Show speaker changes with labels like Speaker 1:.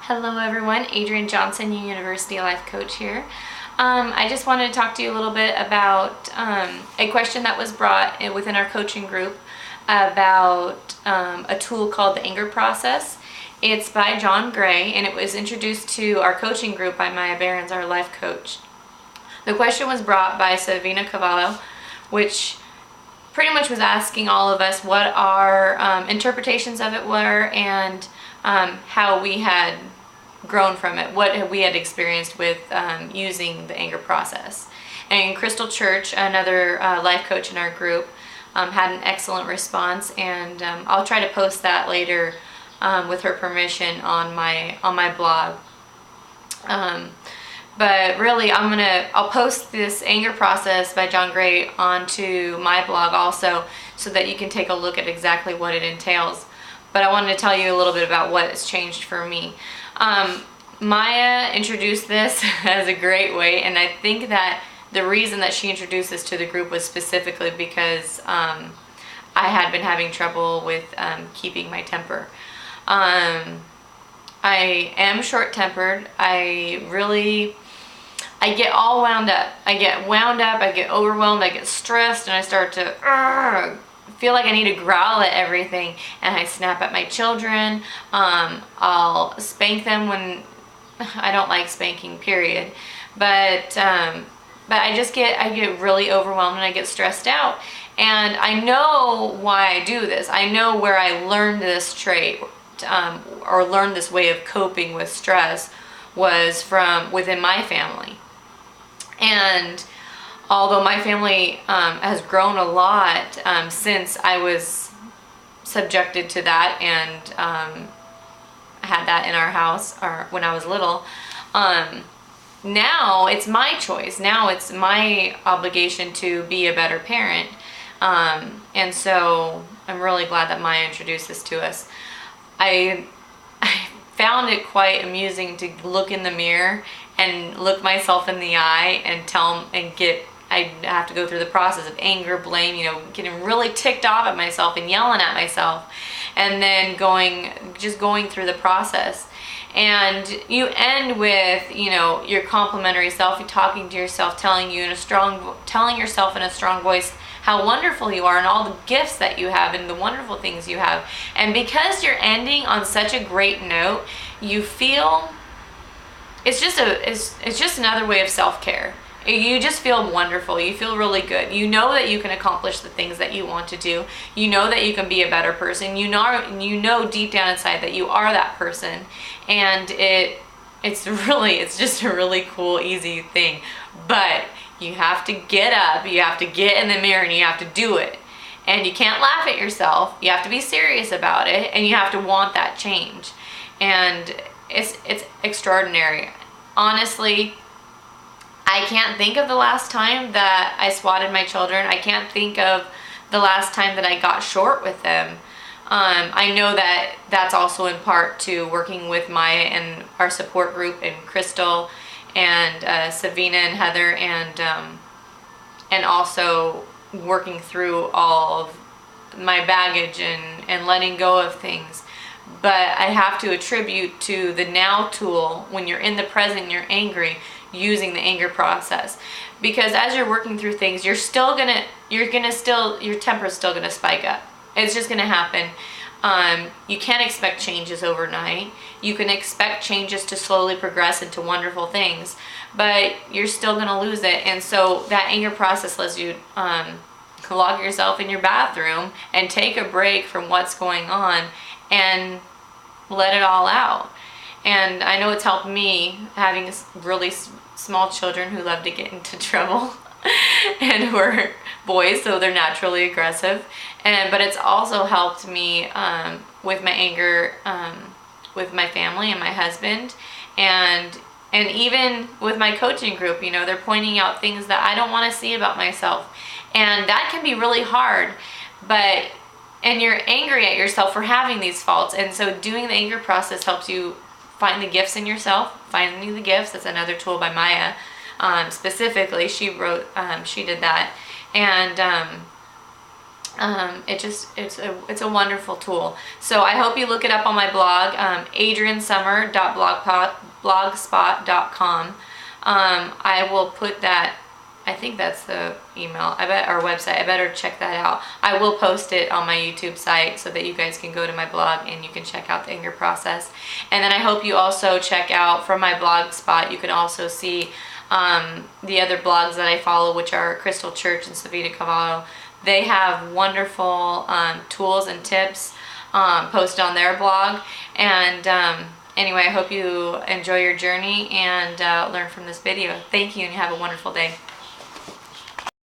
Speaker 1: Hello everyone, Adrienne Johnson, University Life Coach here. I just wanted to talk to you a little bit about a question that was brought within our coaching group about a tool called the anger process. It's by John Gray, and it was introduced to our coaching group by Maya Behrens, our life coach. The question was brought by Savina Cavallo, which pretty much was asking all of us what our interpretations of it were and how we had grown from it, what we had experienced with using the anger process. And Crystal Church, another life coach in our group, had an excellent response, and I'll try to post that later with her permission on my blog. But really, I'll post this anger process by John Gray onto my blog also, so that you can take a look at exactly what it entails. But I wanted to tell you a little bit about what has changed for me. Maya introduced this as a great way, and I think that the reason that she introduced this to the group was specifically because I had been having trouble with keeping my temper. I am short-tempered. I get all wound up. I get overwhelmed, I get stressed, and I start to feel like I need to growl at everything, and I snap at my children. I'll spank them when I don't like spanking, period. But I get really overwhelmed and I get stressed out. And I know why I do this. I know where I learned this trait or learned this way of coping with stress was from within my family. And although my family has grown a lot since I was subjected to that and had that in our house or when I was little, now it's my choice. Now it's my obligation to be a better parent. And so I'm really glad that Maya introduced this to us. I found it quite amusing to look in the mirror and look myself in the eye and I have to go through the process of anger, blame, getting really ticked off at myself and yelling at myself, and then just going through the process. And you end with, your complimentary self, you talking to yourself, telling yourself in a strong voice how wonderful you are and all the gifts that you have and the wonderful things you have. And because you're ending on such a great note, you feel it's just another way of self-care. You just feel wonderful. You feel really good. You know that you can accomplish the things that you want to do. You know that you can be a better person. You know deep down inside that you are that person. And it's just a really cool, easy thing. But you have to get up, you have to get in the mirror, and you have to do it. And you can't laugh at yourself. You have to be serious about it, and you have to want that change. And it's extraordinary. Honestly, I can't think of the last time that I swatted my children. I can't think of the last time that I got short with them. I know that that's also in part to working with Maya and our support group and Crystal and Savina and Heather and also working through all of my baggage and letting go of things. But I have to attribute to the now tool, when you're in the present and you're angry, using the anger process. Because as you're working through things, your temper's still gonna spike up. It's just gonna happen. You can't expect changes overnight. You can expect changes to slowly progress into wonderful things, but you're still gonna lose it. And so that anger process lets you lock yourself in your bathroom and take a break from what's going on and let it all out. And I know it's helped me, having really small children who love to get into trouble and who are boys, so they're naturally aggressive. But it's also helped me with my anger with my family and my husband, and even with my coaching group. They're pointing out things that I don't want to see about myself, and that can be really hard. And you're angry at yourself for having these faults, and so doing the anger process helps you find the gifts in yourself. Finding the gifts, that's another tool by Maya. Specifically, she did that. And It's a wonderful tool. So I hope you look it up on my blog, adriansummer.blogspot.com. I will put that. I think that's the email. I bet our website. I better check that out. I will post it on my YouTube site so that you guys can go to my blog and you can check out the anger process. And then I hope you also check out from my blog spot. You can also see the other blogs that I follow, which are Crystal Church and Savita Cavallo. They have wonderful tools and tips posted on their blog. And anyway, I hope you enjoy your journey and learn from this video. Thank you and have a wonderful day.